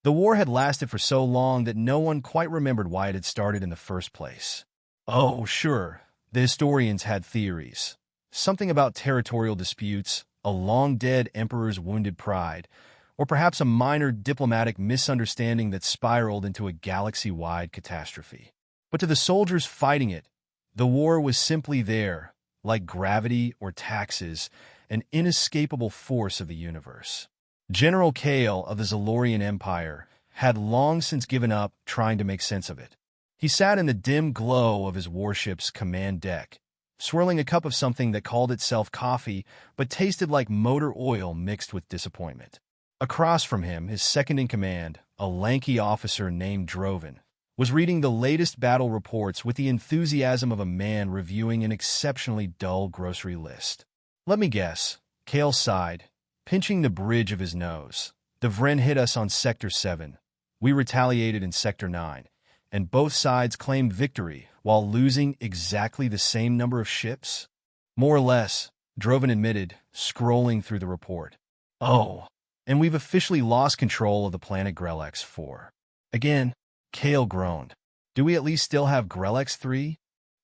The war had lasted for so long that no one quite remembered why it had started in the first place. Oh, sure, the historians had theories. Something about territorial disputes, a long-dead emperor's wounded pride, or perhaps a minor diplomatic misunderstanding that spiraled into a galaxy-wide catastrophe. But to the soldiers fighting it, the war was simply there, like gravity or taxes, an inescapable force of the universe. General Kale of the Xalorian Empire had long since given up trying to make sense of it. He sat in the dim glow of his warship's command deck, swirling a cup of something that called itself coffee but tasted like motor oil mixed with disappointment. Across from him, his second-in-command, a lanky officer named Droven, was reading the latest battle reports with the enthusiasm of a man reviewing an exceptionally dull grocery list. "Let me guess," Kale sighed, pinching the bridge of his nose. "The Vren hit us on Sector 7. We retaliated in Sector 9, and both sides claimed victory while losing exactly the same number of ships?" "More or less," Droven admitted, scrolling through the report. "Oh, and we've officially lost control of the planet Grelix 4. Again," Kale groaned. "Do we at least still have Grelix 3?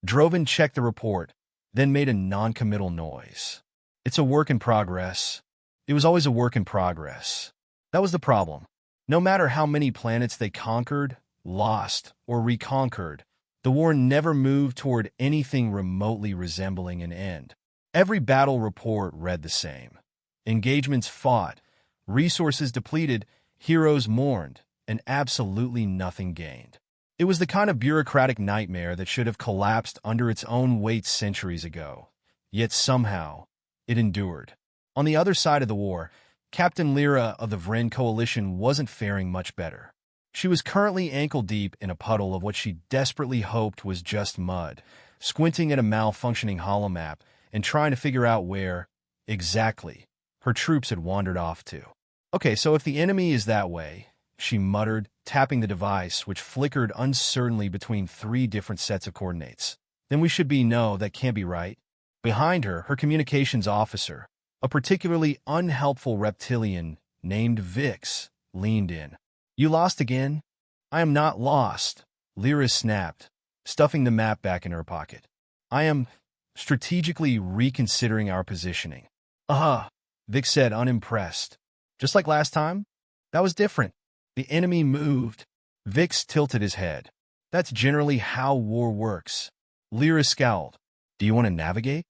Droven checked the report, then made a non-committal noise. "It's a work in progress. It was always a work in progress. That was the problem. No matter how many planets they conquered, lost, or reconquered, the war never moved toward anything remotely resembling an end. Every battle report read the same. Engagements fought, resources depleted, heroes mourned, and absolutely nothing gained. It was the kind of bureaucratic nightmare that should have collapsed under its own weight centuries ago. Yet somehow, it endured. On the other side of the war, Captain Lyra of the Vren coalition wasn't faring much better. She was currently ankle-deep in a puddle of what she desperately hoped was just mud, squinting at a malfunctioning holomap and trying to figure out where, exactly, her troops had wandered off to. "Okay, so if the enemy is that way," she muttered, tapping the device, which flickered uncertainly between 3 different sets of coordinates, "then we should be no, that can't be right." Behind her, her communications officer, a particularly unhelpful reptilian named Vix, leaned in. "You lost again?" "I am not lost," Lyra snapped, stuffing the map back in her pocket. "I am strategically reconsidering our positioning." "Uh-huh," Vix said, unimpressed. "Just like last time? That was different." "The enemy moved." Vix tilted his head. "That's generally how war works." Lyra scowled. "Do you want to navigate?"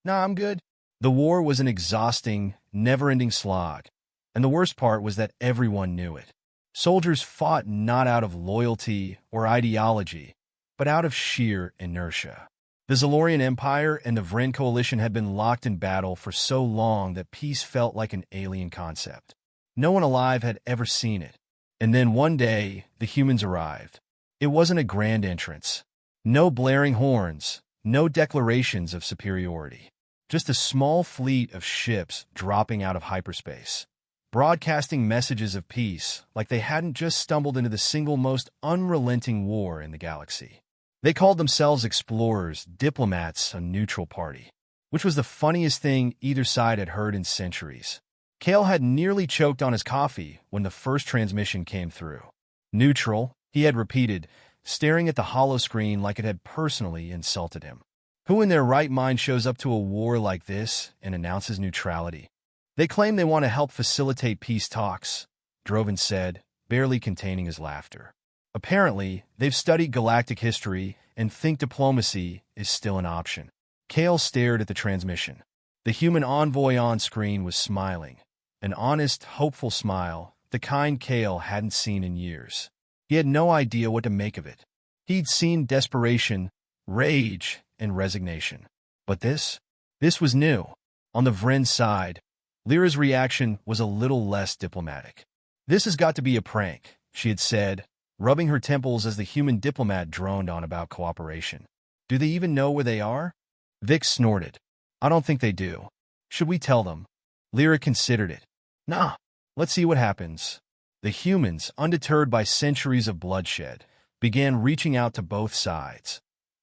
"Nah, I'm good." The war was an exhausting, never-ending slog, and the worst part was that everyone knew it. Soldiers fought not out of loyalty or ideology, but out of sheer inertia. The Xalorian Empire and the Vren coalition had been locked in battle for so long that peace felt like an alien concept. No one alive had ever seen it. And then one day, the humans arrived. It wasn't a grand entrance. No blaring horns, no declarations of superiority. Just a small fleet of ships dropping out of hyperspace, broadcasting messages of peace like they hadn't just stumbled into the single most unrelenting war in the galaxy. They called themselves explorers, diplomats, a neutral party, which was the funniest thing either side had heard in centuries. Kale had nearly choked on his coffee when the first transmission came through. "Neutral," he had repeated, staring at the hollow screen like it had personally insulted him. Who in their right mind shows up to a war like this and announces neutrality? "They claim they want to help facilitate peace talks," Droven said, barely containing his laughter. "Apparently, they've studied galactic history and think diplomacy is still an option." Kale stared at the transmission. The human envoy on screen was smiling, an honest, hopeful smile, the kind Kale hadn't seen in years. He had no idea what to make of it. He'd seen desperation, rage, and resignation. But this was new. On the Vren side, Lyra's reaction was a little less diplomatic. "This has got to be a prank," she had said, rubbing her temples as the human diplomat droned on about cooperation. "Do they even know where they are?" Vix snorted. "I don't think they do. Should we tell them?" Lyra considered it. "Nah, let's see what happens." The humans, undeterred by centuries of bloodshed, began reaching out to both sides,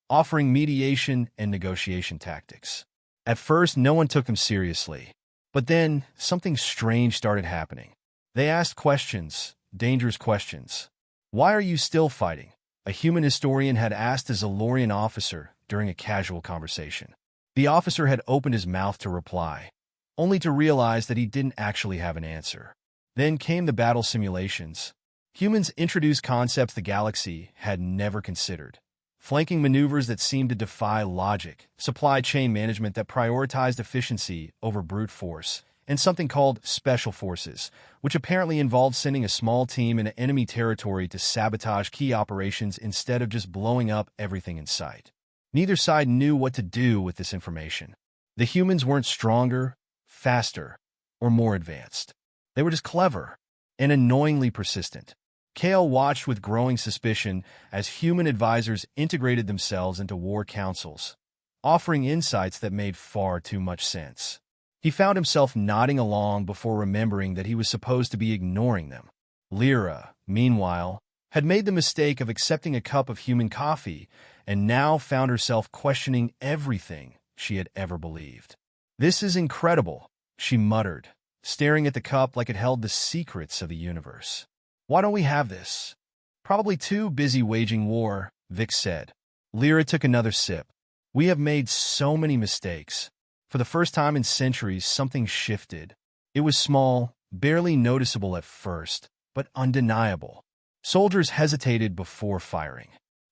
offering mediation and negotiation tactics. At first, no one took them seriously. But then, something strange started happening. They asked questions, dangerous questions. Why are you still fighting? A human historian had asked a Xalorian officer during a casual conversation. The officer had opened his mouth to reply, only to realize that he didn't actually have an answer. Then came the battle simulations. Humans introduced concepts the galaxy had never considered. Flanking maneuvers that seemed to defy logic, supply chain management that prioritized efficiency over brute force, and something called special forces, which apparently involved sending a small team into enemy territory to sabotage key operations instead of just blowing up everything in sight. Neither side knew what to do with this information. The humans weren't stronger, faster, or more advanced. They were just clever and annoyingly persistent. Kale watched with growing suspicion as human advisors integrated themselves into war councils, offering insights that made far too much sense. He found himself nodding along before remembering that he was supposed to be ignoring them. Lyra, meanwhile, had made the mistake of accepting a cup of human coffee and now found herself questioning everything she had ever believed. "This is incredible," she muttered, staring at the cup like it held the secrets of the universe. "Why don't we have this?" "Probably too busy waging war," Vix said. Lyra took another sip. "We have made so many mistakes." For the first time in centuries, something shifted. It was small, barely noticeable at first, but undeniable. Soldiers hesitated before firing.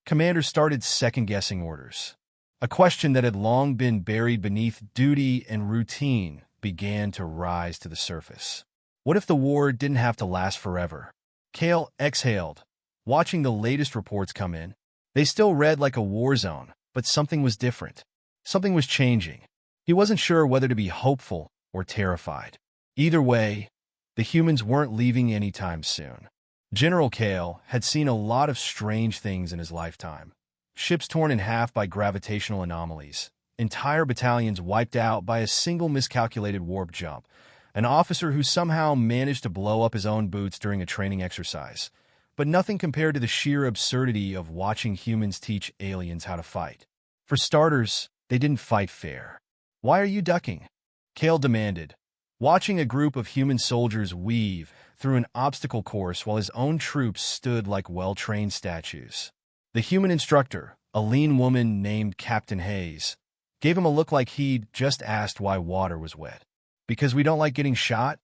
Commanders started second-guessing orders. A question that had long been buried beneath duty and routine began to rise to the surface. What if the war didn't have to last forever? Kale exhaled, watching the latest reports come in. They still read like a war zone, but something was different. Something was changing. He wasn't sure whether to be hopeful or terrified. Either way, the humans weren't leaving anytime soon. General Kale had seen a lot of strange things in his lifetime. Ships torn in half by gravitational anomalies, entire battalions wiped out by a single miscalculated warp jump, an officer who somehow managed to blow up his own boots during a training exercise, but nothing compared to the sheer absurdity of watching humans teach aliens how to fight. For starters, they didn't fight fair. "Why are you ducking?" Kale demanded, watching a group of human soldiers weave through an obstacle course while his own troops stood like well-trained statues. The human instructor, a lean woman named Captain Hayes, gave him a look like he'd just asked why water was wet. "Because we don't like getting shot?"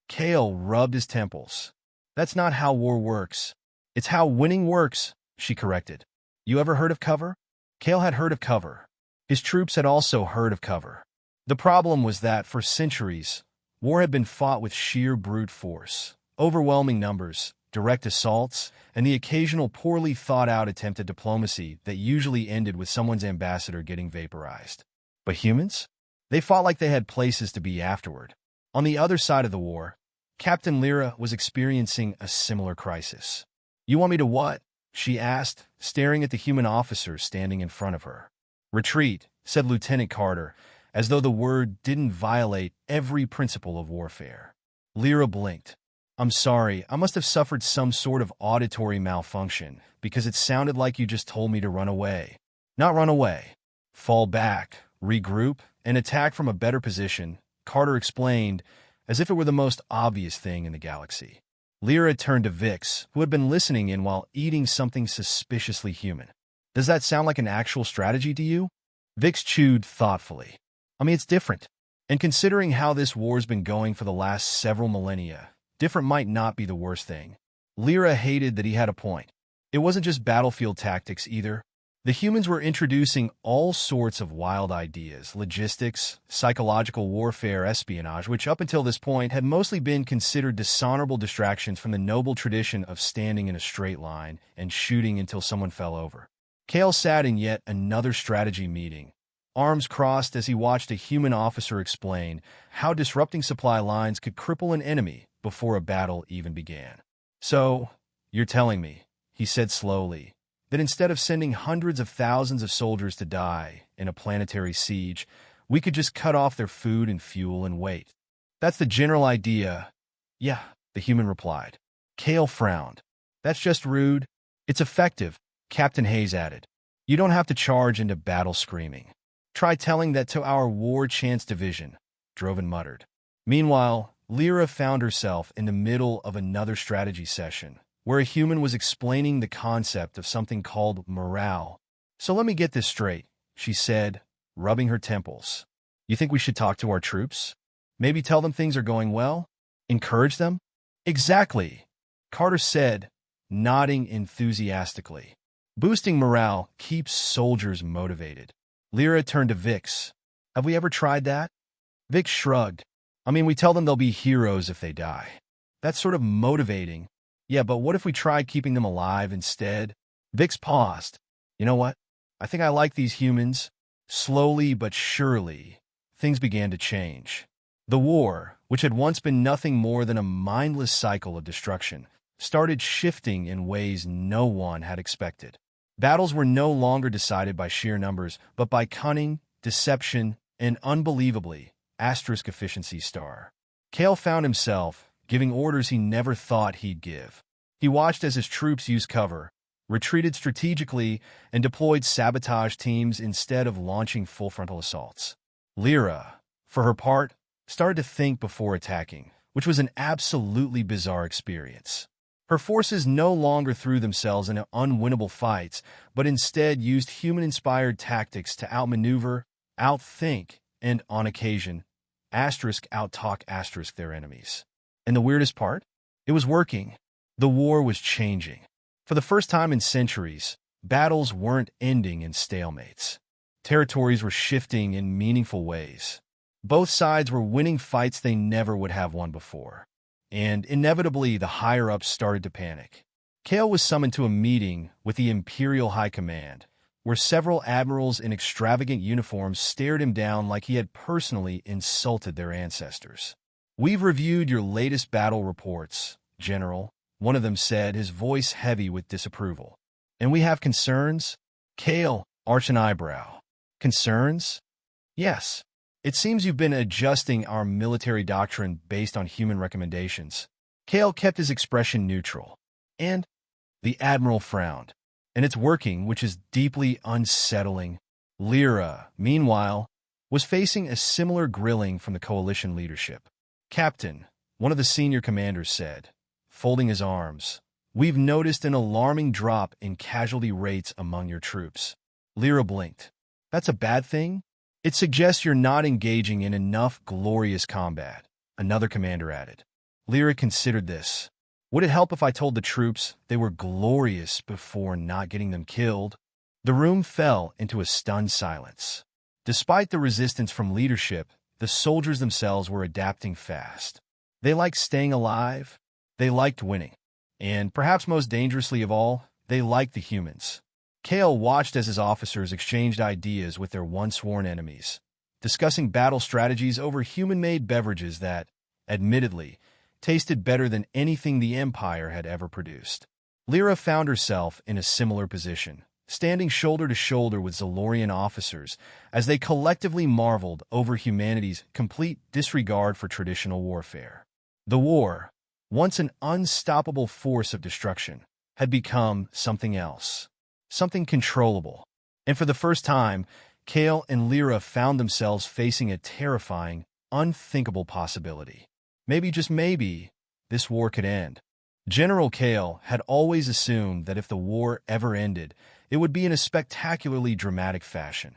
Kale rubbed his temples. "That's not how war works. It's how winning works," she corrected. "You ever heard of cover?" Kale had heard of cover. His troops had also heard of cover. The problem was that, for centuries, war had been fought with sheer brute force, overwhelming numbers, direct assaults, and the occasional poorly thought-out attempt at diplomacy that usually ended with someone's ambassador getting vaporized. But humans? They fought like they had places to be afterward. On the other side of the war, Captain Lyra was experiencing a similar crisis. "You want me to what?" she asked, staring at the human officer standing in front of her. "Retreat," said Lieutenant Carter, as though the word didn't violate every principle of warfare. Lyra blinked. "I'm sorry, I must have suffered some sort of auditory malfunction, because it sounded like you just told me to run away." "Not run away. Fall back, regroup, and attack from a better position," Carter explained, as if it were the most obvious thing in the galaxy. Lyra turned to Vix, who had been listening in while eating something suspiciously human. "Does that sound like an actual strategy to you?" Vix chewed thoughtfully. "I mean, it's different. And considering how this war's been going for the last several millennia, different might not be the worst thing." Lyra hated that he had a point. It wasn't just battlefield tactics either. The humans were introducing all sorts of wild ideas, logistics, psychological warfare, espionage, which up until this point had mostly been considered dishonorable distractions from the noble tradition of standing in a straight line and shooting until someone fell over. Kale sat in yet another strategy meeting, arms crossed as he watched a human officer explain how disrupting supply lines could cripple an enemy before a battle even began. "So, you're telling me," he said slowly, "that instead of sending hundreds of thousands of soldiers to die in a planetary siege, we could just cut off their food and fuel and wait." "That's the general idea." "Yeah," the human replied. Kale frowned. "That's just rude." "It's effective," Captain Hayes added. "You don't have to charge into battle screaming." "Try telling that to our war chance division," Droven muttered. Meanwhile, Lyra found herself in the middle of another strategy session, where a human was explaining the concept of something called morale. "So let me get this straight," she said, rubbing her temples. "You think we should talk to our troops? Maybe tell them things are going well? Encourage them?" "Exactly," Carter said, nodding enthusiastically. "Boosting morale keeps soldiers motivated." Lyra turned to Vix. "Have we ever tried that?" Vix shrugged. "I mean, we tell them they'll be heroes if they die. That's sort of motivating. Yeah, but what if we tried keeping them alive instead?" Vix paused. "You know what? I think I like these humans." Slowly but surely, things began to change. The war, which had once been nothing more than a mindless cycle of destruction, started shifting in ways no one had expected. Battles were no longer decided by sheer numbers, but by cunning, deception, and unbelievably, asterisk efficiency star. Kale found himself giving orders he never thought he'd give. He watched as his troops used cover, retreated strategically, and deployed sabotage teams instead of launching full frontal assaults. Lyra, for her part, started to think before attacking, which was an absolutely bizarre experience. Her forces no longer threw themselves into unwinnable fights, but instead used human-inspired tactics to outmaneuver, outthink, and, on occasion, out-talk their enemies. And the weirdest part? It was working. The war was changing. For the first time in centuries, battles weren't ending in stalemates. Territories were shifting in meaningful ways. Both sides were winning fights they never would have won before. And inevitably, the higher-ups started to panic. Kale was summoned to a meeting with the Imperial High Command, where several admirals in extravagant uniforms stared him down like he had personally insulted their ancestors. "We've reviewed your latest battle reports, General," one of them said, his voice heavy with disapproval. "And we have concerns?" Kale arched an eyebrow. "Concerns?" "Yes. It seems you've been adjusting our military doctrine based on human recommendations." Kale kept his expression neutral. "And?" The Admiral frowned. "And it's working, which is deeply unsettling." Lyra, meanwhile, was facing a similar grilling from the coalition leadership. "Captain," one of the senior commanders said, folding his arms, "we've noticed an alarming drop in casualty rates among your troops." Lyra blinked. "That's a bad thing?" "It suggests you're not engaging in enough glorious combat," another commander added. Lyra considered this. Would it help if I told the troops they were glorious before not getting them killed? The room fell into a stunned silence. Despite the resistance from leadership, the soldiers themselves were adapting fast. They liked staying alive. They liked winning. And, perhaps most dangerously of all, they liked the humans. Kale watched as his officers exchanged ideas with their once-sworn enemies, discussing battle strategies over human-made beverages that, admittedly, tasted better than anything the Empire had ever produced. Lyra found herself in a similar position, standing shoulder to shoulder with Xalorian officers as they collectively marveled over humanity's complete disregard for traditional warfare. The war, once an unstoppable force of destruction, had become something else. Something controllable. And for the first time, Kale and Lyra found themselves facing a terrifying, unthinkable possibility. Maybe, just maybe, this war could end. General Kale had always assumed that if the war ever ended, it would be in a spectacularly dramatic fashion.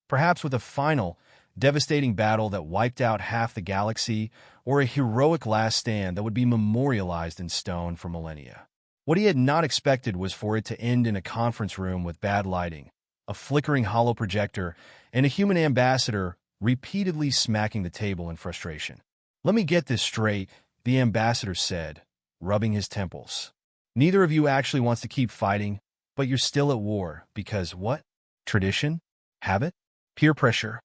Perhaps with a final, devastating battle that wiped out half the galaxy, or a heroic last stand that would be memorialized in stone for millennia. What he had not expected was for it to end in a conference room with bad lighting, a flickering hollow projector, and a human ambassador repeatedly smacking the table in frustration. "Let me get this straight," the ambassador said, rubbing his temples. "Neither of you actually wants to keep fighting, but you're still at war because what? Tradition? Habit? Peer pressure?"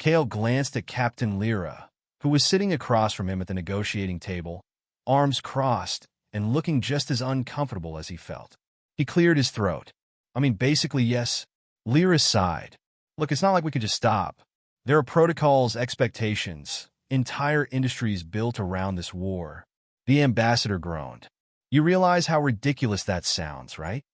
Kale glanced at Captain Lyra, who was sitting across from him at the negotiating table, arms crossed, and looking just as uncomfortable as he felt. He cleared his throat. "I mean, basically, yes." Lyra sighed. "Look, it's not like we could just stop. There are protocols, expectations, entire industries built around this war." The ambassador groaned. "You realize how ridiculous that sounds, right?"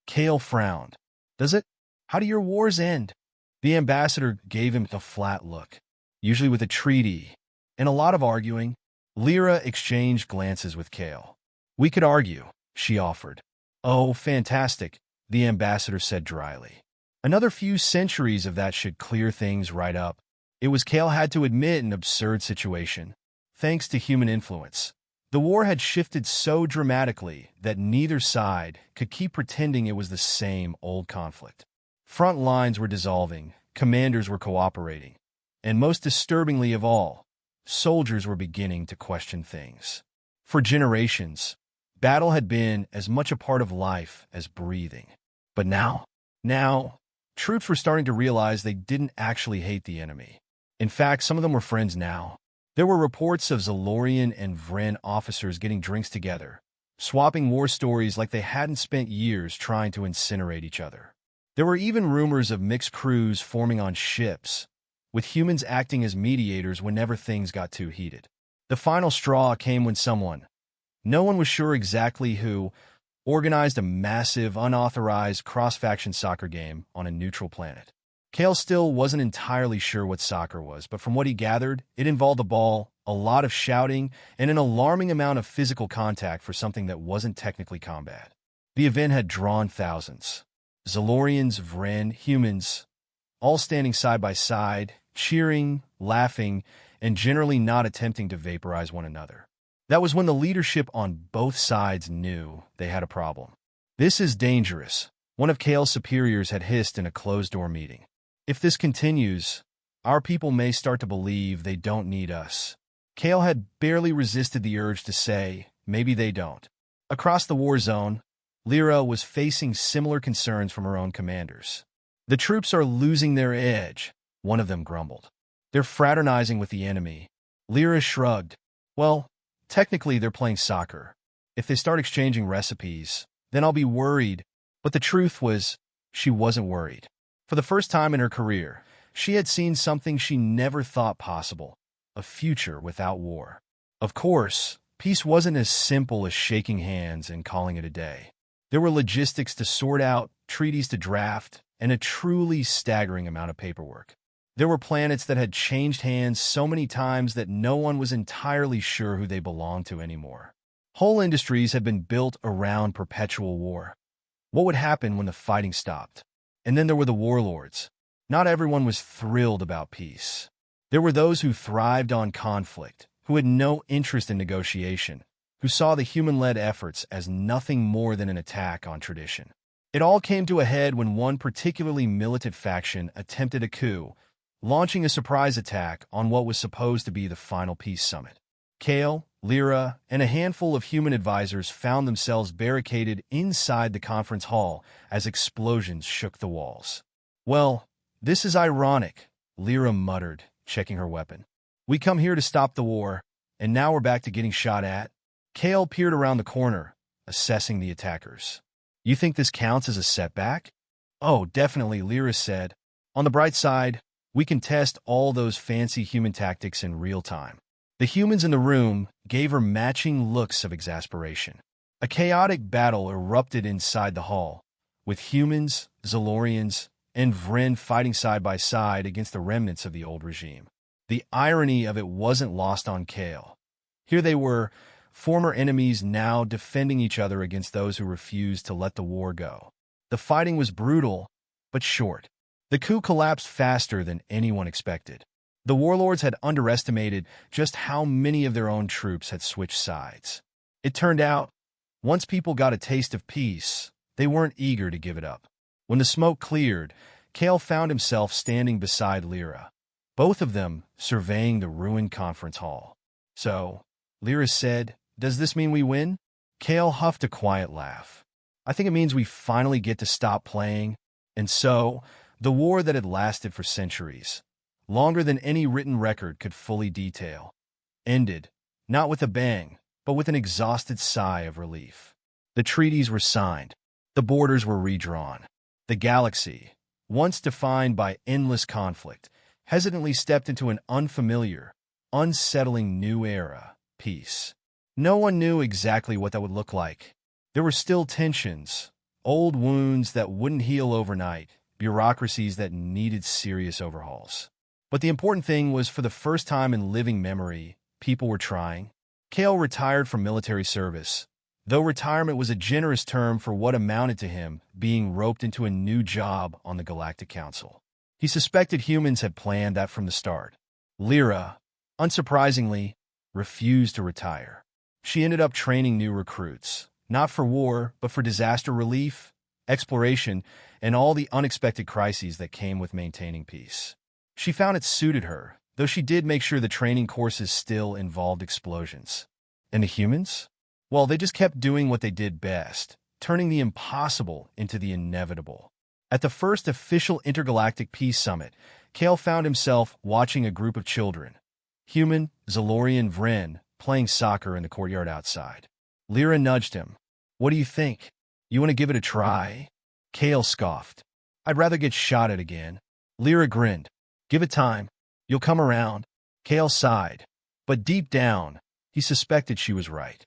Kale frowned. "Does it? How do your wars end?" The ambassador gave him a flat look. "Usually with a treaty, and a lot of arguing." Lyra exchanged glances with Kale. We could argue, she offered. Oh, fantastic, the ambassador said dryly. Another few centuries of that should clear things right up. It was, Kale had to admit, an absurd situation. Thanks to human influence, the war had shifted so dramatically that neither side could keep pretending it was the same old conflict. Front lines were dissolving, commanders were cooperating, and most disturbingly of all, soldiers were beginning to question things. For generations, battle had been as much a part of life as breathing. But now, troops were starting to realize they didn't actually hate the enemy. In fact, some of them were friends now. There were reports of Xalorian and Vren officers getting drinks together, swapping war stories like they hadn't spent years trying to incinerate each other. There were even rumors of mixed crews forming on ships, with humans acting as mediators whenever things got too heated. The final straw came when someone, no one was sure exactly who, organized a massive, unauthorized cross-faction soccer game on a neutral planet. Kale still wasn't entirely sure what soccer was, but from what he gathered, it involved a ball, a lot of shouting, and an alarming amount of physical contact for something that wasn't technically combat. The event had drawn thousands. Xalorians, Vren, humans, all standing side by side, cheering, laughing, and generally not attempting to vaporize one another. That was when the leadership on both sides knew they had a problem. This is dangerous, one of Kale's superiors had hissed in a closed-door meeting. If this continues, our people may start to believe they don't need us. Kale had barely resisted the urge to say, maybe they don't. Across the war zone, Lyra was facing similar concerns from her own commanders. The troops are losing their edge, one of them grumbled. They're fraternizing with the enemy. Lyra shrugged. Well, technically they're playing soccer. If they start exchanging recipes, then I'll be worried. But the truth was, she wasn't worried. For the first time in her career, she had seen something she never thought possible, a future without war. Of course, peace wasn't as simple as shaking hands and calling it a day. There were logistics to sort out, treaties to draft, and a truly staggering amount of paperwork. There were planets that had changed hands so many times that no one was entirely sure who they belonged to anymore. Whole industries had been built around perpetual war. What would happen when the fighting stopped? And then there were the warlords. Not everyone was thrilled about peace. There were those who thrived on conflict, who had no interest in negotiation, who saw the human-led efforts as nothing more than an attack on tradition. It all came to a head when one particularly militant faction attempted a coup, launching a surprise attack on what was supposed to be the final peace summit. Kale, Lyra, and a handful of human advisors found themselves barricaded inside the conference hall as explosions shook the walls. Well, this is ironic, Lyra muttered, checking her weapon. We come here to stop the war, and now we're back to getting shot at. Kale peered around the corner, assessing the attackers. You think this counts as a setback? Oh, definitely, Lyra said. On the bright side, we can test all those fancy human tactics in real time. The humans in the room gave her matching looks of exasperation. A chaotic battle erupted inside the hall, with humans, Xalorians, and Vren fighting side by side against the remnants of the old regime. The irony of it wasn't lost on Kale. Here they were, former enemies now defending each other against those who refused to let the war go. The fighting was brutal, but short. The coup collapsed faster than anyone expected. The warlords had underestimated just how many of their own troops had switched sides. It turned out, once people got a taste of peace, they weren't eager to give it up. When the smoke cleared, Kale found himself standing beside Lyra, both of them surveying the ruined conference hall. So, Lyra said, does this mean we win? Kale huffed a quiet laugh. I think it means we finally get to stop playing. And so, the war that had lasted for centuries, longer than any written record could fully detail, ended, not with a bang, but with an exhausted sigh of relief. The treaties were signed. The borders were redrawn. The galaxy, once defined by endless conflict, hesitantly stepped into an unfamiliar, unsettling new era, peace. No one knew exactly what that would look like. There were still tensions, old wounds that wouldn't heal overnight, bureaucracies that needed serious overhauls. But the important thing was, for the first time in living memory, people were trying. Kale retired from military service, though retirement was a generous term for what amounted to him being roped into a new job on the Galactic Council. He suspected humans had planned that from the start. Lyra, unsurprisingly, refused to retire. She ended up training new recruits, not for war, but for disaster relief, exploration, and all the unexpected crises that came with maintaining peace. She found it suited her, though she did make sure the training courses still involved explosions. And the humans? Well, they just kept doing what they did best, turning the impossible into the inevitable. At the first official intergalactic peace summit, Kale found himself watching a group of children, human, Xalorian Vren, playing soccer in the courtyard outside. Lyra nudged him. "What do you think? You want to give it a try?" Kale scoffed. "I'd rather get shot at again." Lyra grinned. "Give it time. You'll come around." Kale sighed. But deep down, he suspected she was right.